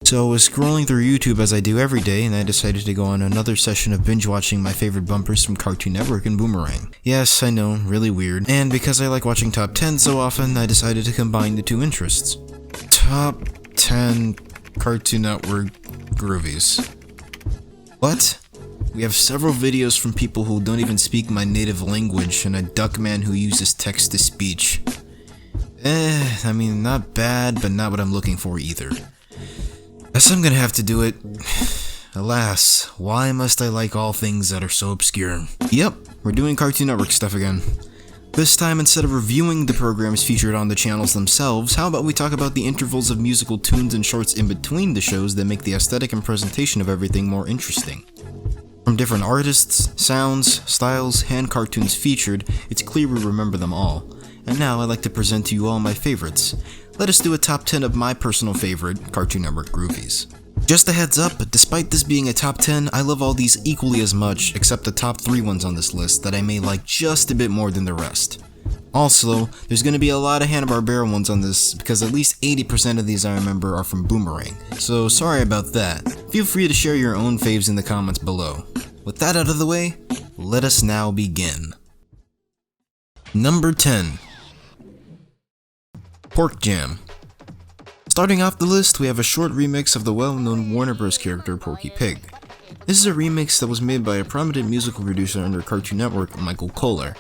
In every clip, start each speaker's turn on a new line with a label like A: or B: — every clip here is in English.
A: So I was scrolling through YouTube as I do every day, and I decided to go on another session of binge watching my favorite bumpers from Cartoon Network and Boomerang. Yes, I know, really weird. And because I like watching Top 10 so often, I decided to combine the two interests. Top 10 Cartoon Network Groovies. What? We have several videos from people who don't even speak my native language, and a duckman who uses text-to-speech. I mean, not bad, but not what I'm looking for either. Guess I'm gonna have to do it. Alas, why must I like all things that are so obscure? Yep, we're doing Cartoon Network stuff again. This time, instead of reviewing the programs featured on the channels themselves, how about we talk about the intervals of musical tunes and shorts in between the shows that make the aesthetic and presentation of everything more interesting. From different artists, sounds, styles, and cartoons featured, it's clear we remember them all. And now I'd like to present to you all my favorites. Let us do a top 10 of my personal favorite, Cartoon Network Groovies. Just a heads up, despite this being a top 10, I love all these equally as much, except the top 3 ones on this list that I may like just a bit more than the rest. Also, there's going to be a lot of Hanna-Barbera ones on this, because at least 80% of these I remember are from Boomerang, so sorry about that. Feel free to share your own faves in the comments below. With that out of the way, let us now begin. Number 10. Pork Jam. Starting off the list, we have a short remix of the well-known Warner Bros. Character Porky Pig. This is a remix that was made by a prominent musical producer under Cartoon Network, Michael Kohler.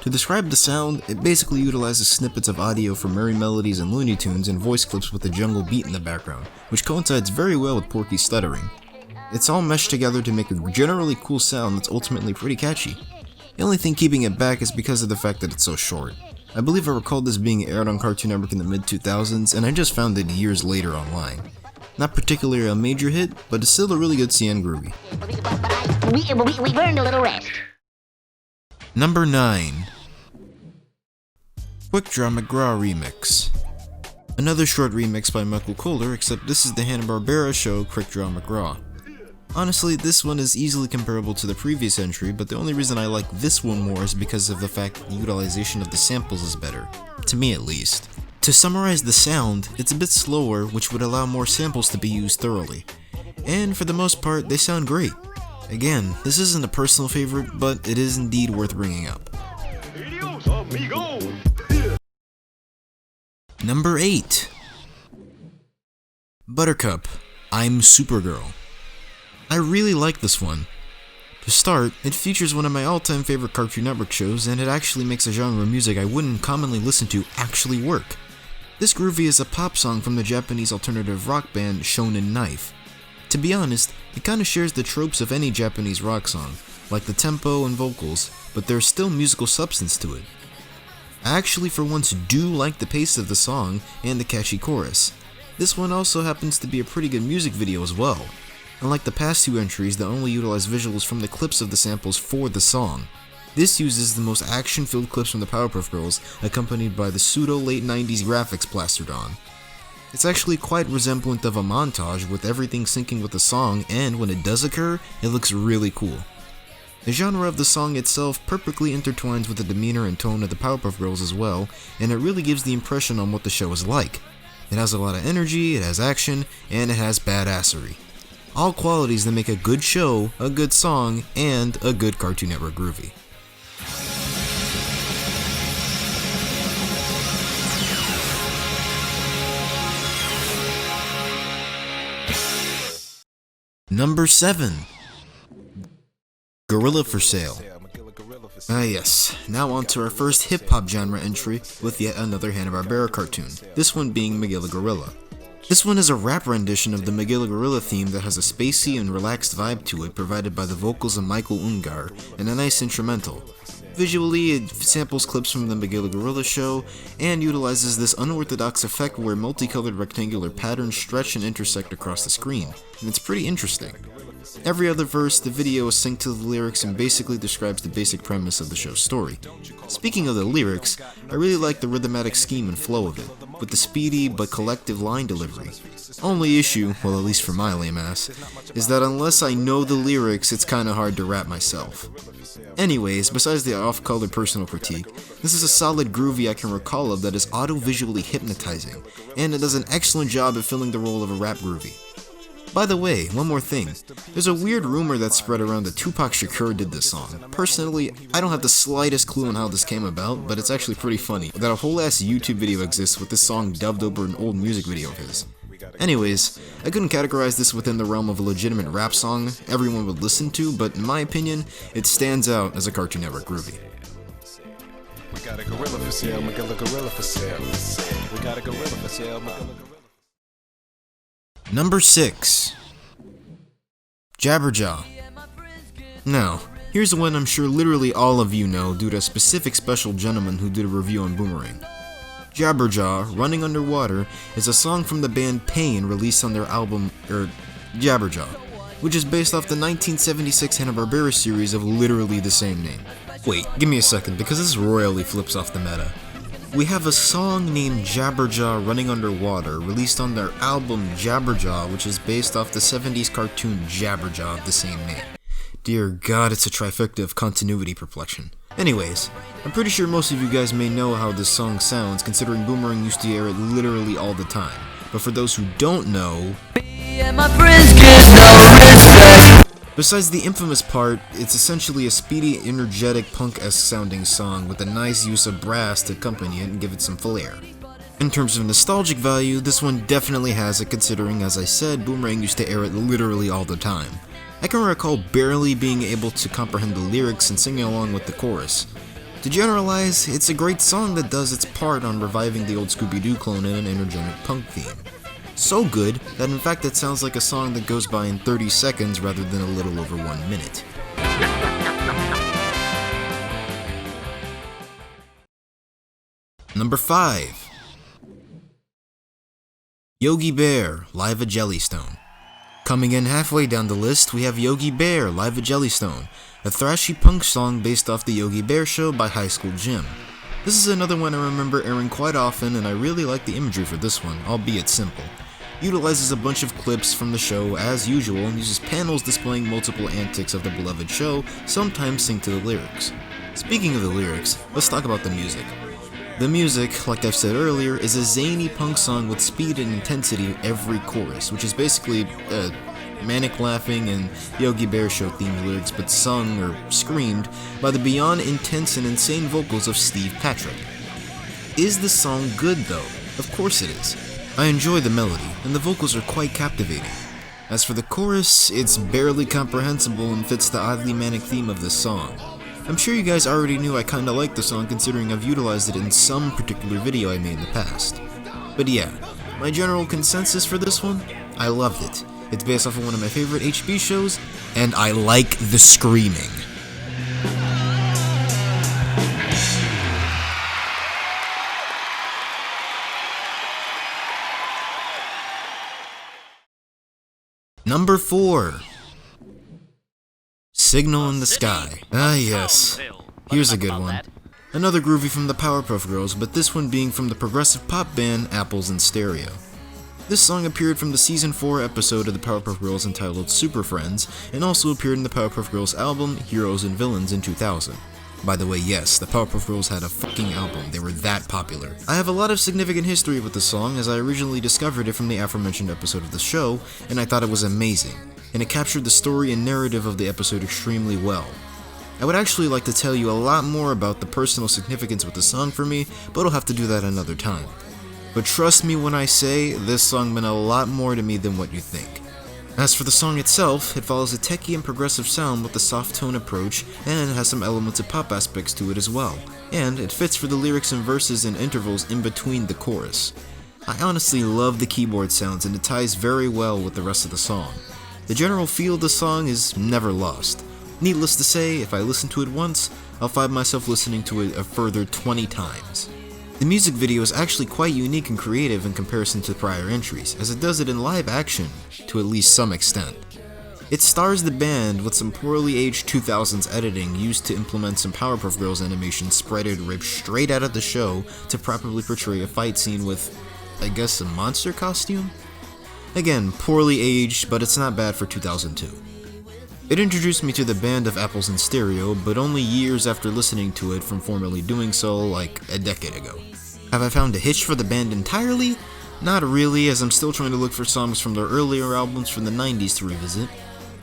A: To describe the sound, it basically utilizes snippets of audio from Merry Melodies and Looney Tunes and voice clips with a jungle beat in the background, which coincides very well with Porky's stuttering. It's all meshed together to make a generally cool sound that's ultimately pretty catchy. The only thing keeping it back is because of the fact that it's so short. I believe I recall this being aired on Cartoon Network in the mid-2000s, and I just found it years later online. Not particularly a major hit, but it's still a really good CN groovy.
B: We earned a little rest.
A: Number 9. QuickDraw McGraw Remix. Another short remix by Michael Kohler, except this is the Hanna-Barbera show QuickDraw McGraw. Honestly, this one is easily comparable to the previous entry, but the only reason I like this one more is because of the fact that the utilization of the samples is better. To me at least. To summarize the sound, it's a bit slower, which would allow more samples to be used thoroughly. And for the most part, they sound great. Again, this isn't a personal favorite, but it is indeed worth bringing up. Number 8. Buttercup, I'm Supergirl. I really like this one. To start, it features one of my all-time favorite Cartoon Network shows, and it actually makes a genre of music I wouldn't commonly listen to actually work. This groovy is a pop song from the Japanese alternative rock band Shonen Knife. To be honest, it kinda shares the tropes of any Japanese rock song, like the tempo and vocals, but there's still musical substance to it. I actually for once do like the pace of the song and the catchy chorus. This one also happens to be a pretty good music video as well. Unlike the past 2 entries that only utilize visuals from the clips of the samples for the song. This uses the most action-filled clips from the Powerpuff Girls, accompanied by the pseudo-late 90s graphics plastered on. It's actually quite resemblant of a montage, with everything syncing with the song, and when it does occur, it looks really cool. The genre of the song itself perfectly intertwines with the demeanor and tone of the Powerpuff Girls as well, and it really gives the impression on what the show is like. It has a lot of energy, it has action, and it has badassery. All qualities that make a good show, a good song, and a good Cartoon Network groovy. Number 7. Gorilla for Sale. Yes, now on to our first hip-hop genre entry with yet another Hanna-Barbera cartoon, this one being Magilla Gorilla. This one is a rap rendition of the Magilla Gorilla theme that has a spacey and relaxed vibe to it, provided by the vocals of Michael Ungar and a nice instrumental. Visually, it samples clips from the Magilla Gorilla show and utilizes this unorthodox effect where multicolored rectangular patterns stretch and intersect across the screen, and it's pretty interesting. Every other verse, the video is synced to the lyrics and basically describes the basic premise of the show's story. Speaking of the lyrics, I really like the rhythmatic scheme and flow of it, with the speedy but collective line delivery. Only issue, well at least for my lame ass, is that unless I know the lyrics, it's kinda hard to rap myself. Anyways, besides the off-color personal critique, this is a solid groovy I can recall of that is auto-visually hypnotizing, and it does an excellent job at filling the role of a rap groovy. By the way, one more thing. There's a weird rumor that spread around that Tupac Shakur did this song. Personally, I don't have the slightest clue on how this came about, but it's actually pretty funny that a whole ass YouTube video exists with this song dubbed over an old music video of his. Anyways, I couldn't categorize this within the realm of a legitimate rap song everyone would listen to, but in my opinion, it stands out as a Cartoon Network groovie.
C: We got a gorilla for sale, gorilla for sale. We got a gorilla for sale,
A: Number 6. Jabberjaw. Now, here's one I'm sure literally all of you know due to a specific special gentleman who did a review on Boomerang. Jabberjaw, Running Underwater, is a song from the band Pain released on their album, Jabberjaw, which is based off the 1976 Hanna-Barbera series of literally the same name. Wait, give me a second, because this royally flips off the meta. We have a song named Jabberjaw Running Underwater, released on their album Jabberjaw, which is based off the 70s cartoon Jabberjaw of the same name. Dear God, it's a trifecta of continuity perplexion. Anyways, I'm pretty sure most of you guys may know how this song sounds, considering Boomerang used to air it literally all the time. But for those who don't know... Besides the infamous part, it's essentially a speedy, energetic, punk-esque sounding song with a nice use of brass to accompany it and give it some flair. In terms of nostalgic value, this one definitely has it considering, as I said, Boomerang used to air it literally all the time. I can recall barely being able to comprehend the lyrics and singing along with the chorus. To generalize, it's a great song that does its part on reviving the old Scooby-Doo clone in an energetic punk theme. So good that in fact it sounds like a song that goes by in 30 seconds rather than a little over 1 minute. Number 5. Yogi Bear, Live at Jellystone. Coming in halfway down the list, we have Yogi Bear, Live at Jellystone, a thrashy punk song based off the Yogi Bear Show by High School Gym. This is another one I remember airing quite often, and I really like the imagery for this one, albeit simple. Utilizes a bunch of clips from the show as usual and uses panels displaying multiple antics of the beloved show, sometimes synced to the lyrics. Speaking of the lyrics, let's talk about the music. The music, like I've said earlier, is a zany punk song with speed and intensity every chorus, which is basically manic laughing and Yogi Bear Show themed lyrics, but sung or screamed by the beyond intense and insane vocals of Steve Patrick. Is the song good though? Of course it is. I enjoy the melody, and the vocals are quite captivating. As for the chorus, it's barely comprehensible and fits the oddly manic theme of this song. I'm sure you guys already knew I kinda liked the song considering I've utilized it in some particular video I made in the past. But yeah, my general consensus for this one? I loved it. It's based off of one of my favorite HB shows, and I like the screaming. Number 4. Signal in the Sky. Ah yes, here's a good one. Another groovy from the Powerpuff Girls, but this one being from the progressive pop band Apples in Stereo. This song appeared from the season 4 episode of the Powerpuff Girls entitled Super Friends, and also appeared in the Powerpuff Girls album Heroes and Villains in 2000. By the way, yes, the Powerpuff Girls had a fucking album, they were that popular. I have a lot of significant history with the song as I originally discovered it from the aforementioned episode of the show, and I thought it was amazing, and it captured the story and narrative of the episode extremely well. I would actually like to tell you a lot more about the personal significance with the song for me, but I'll have to do that another time. But trust me when I say, this song meant a lot more to me than what you think. As for the song itself, it follows a techie and progressive sound with a soft tone approach, and it has some elements of pop aspects to it as well, and it fits for the lyrics and verses and intervals in between the chorus. I honestly love the keyboard sounds and it ties very well with the rest of the song. The general feel of the song is never lost. Needless to say, if I listen to it once, I'll find myself listening to it a further 20 times. The music video is actually quite unique and creative in comparison to prior entries, as it does it in live action, to at least some extent. It stars the band with some poorly aged 2000s editing used to implement some Powerpuff Girls animation spreaded ripped straight out of the show to properly portray a fight scene with, I guess, a monster costume? Again, poorly aged, but it's not bad for 2002. It introduced me to the band of Apples in Stereo, but only years after listening to it from formerly doing so like a decade ago. Have I found a hitch for the band entirely? Not really, as I'm still trying to look for songs from their earlier albums from the 90s to revisit.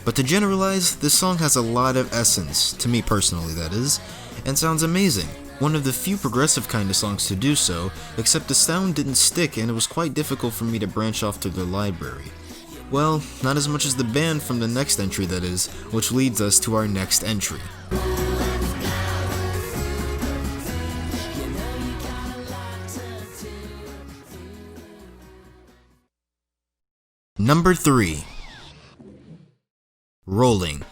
A: But to generalize, this song has a lot of essence, to me personally that is, and sounds amazing. One of the few progressive kind of songs to do so, except the sound didn't stick and it was quite difficult for me to branch off to their library. Well, not as much as the band from the next entry that is, which leads us to our next entry. Number 3. Rolling.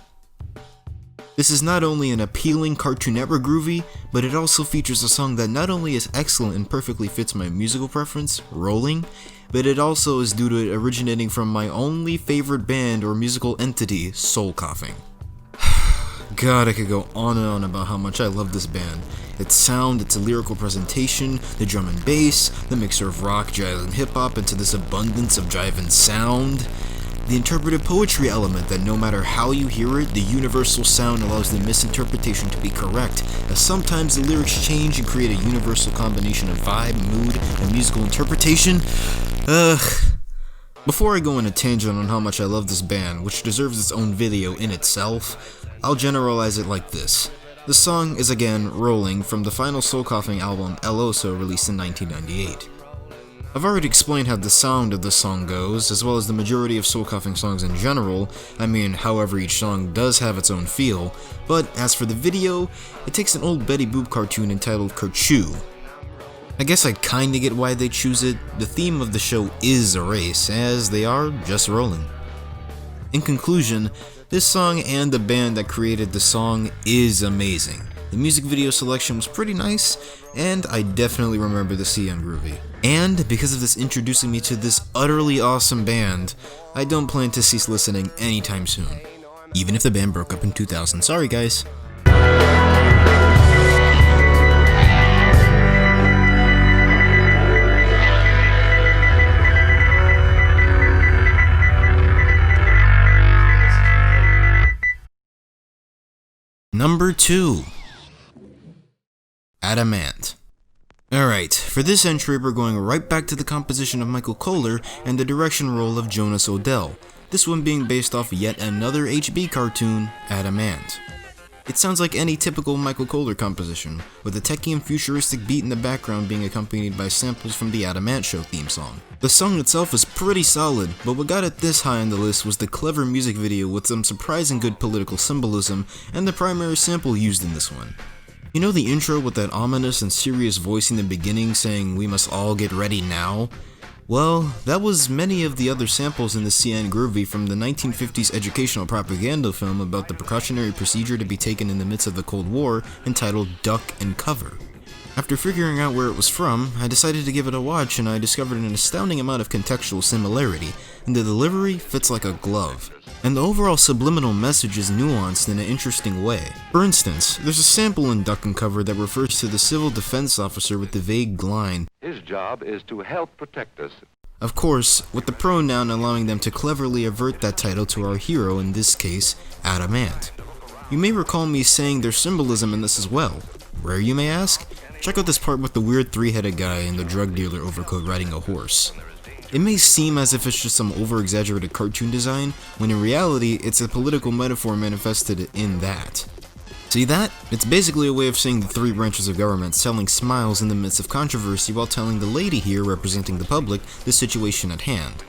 A: This is not only an appealing Cartoon Network groovy, but it also features a song that not only is excellent and perfectly fits my musical preference, Rolling, but it also is due to it originating from my only favorite band or musical entity, Soul Coughing. God, I could go on and on about how much I love this band. Its sound, its lyrical presentation, the drum and bass, the mixture of rock, jive, and hip-hop into this abundance of jive and sound. The interpretive poetry element that no matter how you hear it, the universal sound allows the misinterpretation to be correct, as sometimes the lyrics change and create a universal combination of vibe, mood, and musical interpretation. Before I go on a tangent on how much I love this band, which deserves its own video in itself, I'll generalize it like this. The song is again Rolling from the final Soul Coughing album El Oso released in 1998. I've already explained how the sound of the song goes, as well as the majority of Soul Coughing songs in general. I mean, however, each song does have its own feel, but as for the video, it takes an old Betty Boop cartoon entitled Kerchoo. I guess I kinda get why they choose it. The theme of the show is a race, as they are just rolling. In conclusion, this song and the band that created the song is amazing. The music video selection was pretty nice, and I definitely remember the C on Groovy. And because of this introducing me to this utterly awesome band, I don't plan to cease listening anytime soon. Even if the band broke up in 2000. Sorry guys. Number 2. Adamant. Alright, for this entry we're going right back to the composition of Michael Kohler and the direction role of Jonas Odell, this one being based off yet another HB cartoon, Adamant. It sounds like any typical Michael Kohler composition, with a techie and futuristic beat in the background being accompanied by samples from the Adamant Show theme song. The song itself is pretty solid, but what got it this high on the list was the clever music video with some surprising good political symbolism and the primary sample used in this one. You know the intro with that ominous and serious voice in the beginning saying, "We must all get ready now"? Well, that was many of the other samples in the CN Groovy from the 1950s educational propaganda film about the precautionary procedure to be taken in the midst of the Cold War entitled Duck and Cover. After figuring out where it was from, I decided to give it a watch and I discovered an astounding amount of contextual similarity, and the delivery fits like a glove. And the overall subliminal message is nuanced in an interesting way. For instance, there's a sample in Duck and Cover that refers to the civil defense officer with the vague line,
D: "His job is to help protect us."
A: Of course, with the pronoun allowing them to cleverly avert that title to our hero, in this case, Adamant. You may recall me saying there's symbolism in this as well. Where, you may ask? Check out this part with the weird three-headed guy in the drug dealer overcoat riding a horse. It may seem as if it's just some over-exaggerated cartoon design, when in reality, it's a political metaphor manifested in that. See that? It's basically a way of saying the three branches of government selling smiles in the midst of controversy while telling the lady here, representing the public, the situation at hand.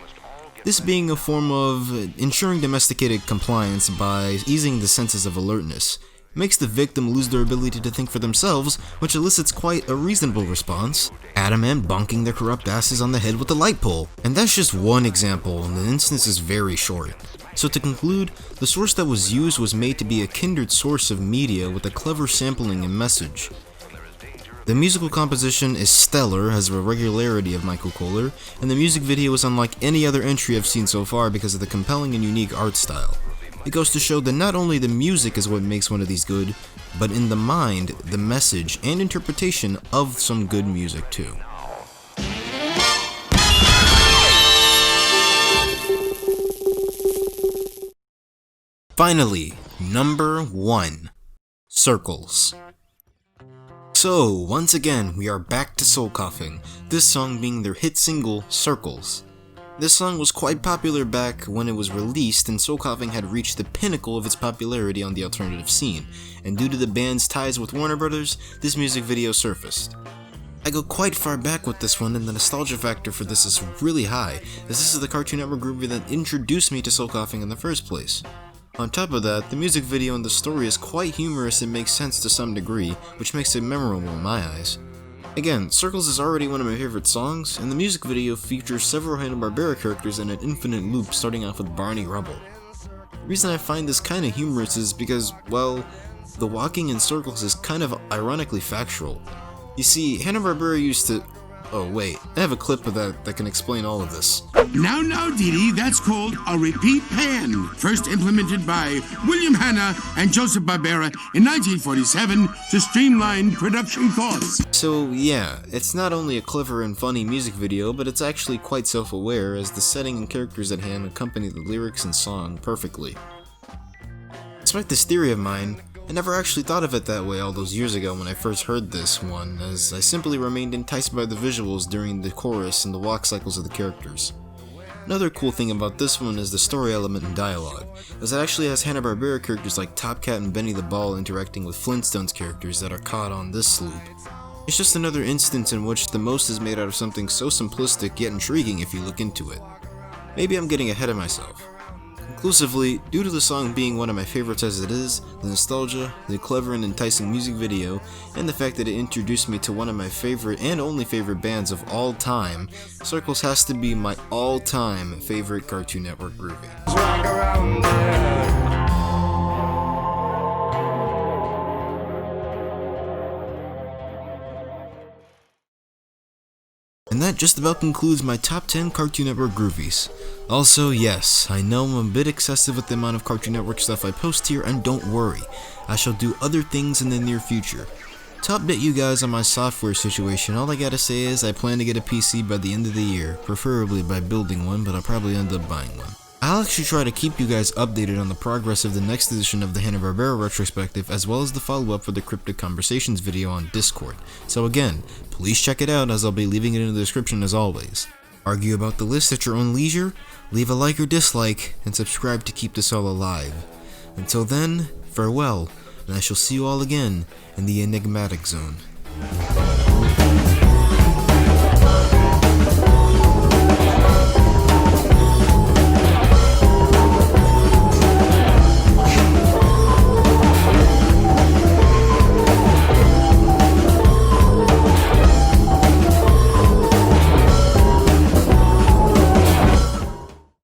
A: This being a form of ensuring domesticated compliance by easing the senses of alertness. Makes the victim lose their ability to think for themselves, which elicits quite a reasonable response. Adamant bonking their corrupt asses on the head with a light pole. And that's just one example, and the instance is very short. So to conclude, the source that was used was made to be a kindred source of media with a clever sampling and message. The musical composition is stellar, has a regularity of Michael Kohler, and the music video is unlike any other entry I've seen so far because of the compelling and unique art style. It goes to show that not only the music is what makes one of these good, but in the mind, the message and interpretation of some good music too. Finally, number 1. Circles. So, once again, we are back to Soul Coughing, this song being their hit single, Circles. This song was quite popular back when it was released, and Soul Coughing had reached the pinnacle of its popularity on the alternative scene, and due to the band's ties with Warner Brothers, this music video surfaced. I go quite far back with this one, and the nostalgia factor for this is really high, as this is the Cartoon Network groovy that introduced me to Soul Coughing in the first place. On top of that, the music video and the story is quite humorous and makes sense to some degree, which makes it memorable in my eyes. Again, Circles is already one of my favorite songs, and the music video features several Hanna-Barbera characters in an infinite loop starting off with Barney Rubble. The reason I find this kinda humorous is because, well, the walking in circles is kind of ironically factual. You see, Hanna-Barbera used to... Oh wait, I have a clip of that can explain all of this.
E: Now, Dee Dee, that's called a repeat pan. First implemented by William Hanna and Joseph Barbera in 1947 to streamline production costs.
A: So yeah, it's not only a clever and funny music video, but it's actually quite self-aware, as the setting and characters at hand accompany the lyrics and song perfectly. Despite this theory of mine, I never actually thought of it that way all those years ago when I first heard this one, as I simply remained enticed by the visuals during the chorus and the walk cycles of the characters. Another cool thing about this one is the story element and dialogue, as it actually has Hanna-Barbera characters like Top Cat and Benny the Ball interacting with Flintstones characters that are caught on this loop. It's just another instance in which the most is made out of something so simplistic yet intriguing if you look into it. Maybe I'm getting ahead of myself. Conclusively, due to the song being one of my favorites as it is, the nostalgia, the clever and enticing music video, and the fact that it introduced me to one of my favorite and only favorite bands of all time, Circles has to be my all-time favorite Cartoon Network groovy. And that just about concludes my top 10 Cartoon Network groovies. Also, yes, I know I'm a bit excessive with the amount of Cartoon Network stuff I post here, and don't worry, I shall do other things in the near future. To update you guys on my software situation, all I gotta say is I plan to get a PC by the end of the year, preferably by building one, but I'll probably end up buying one. I'll actually try to keep you guys updated on the progress of the next edition of the Hanna-Barbera retrospective, as well as the follow-up for the Cryptic Conversations video on Discord. So again, please check it out, as I'll be leaving it in the description as always. Argue about the list at your own leisure, leave a like or dislike, and subscribe to keep this all alive. Until then, farewell, and I shall see you all again in the enigmatic zone.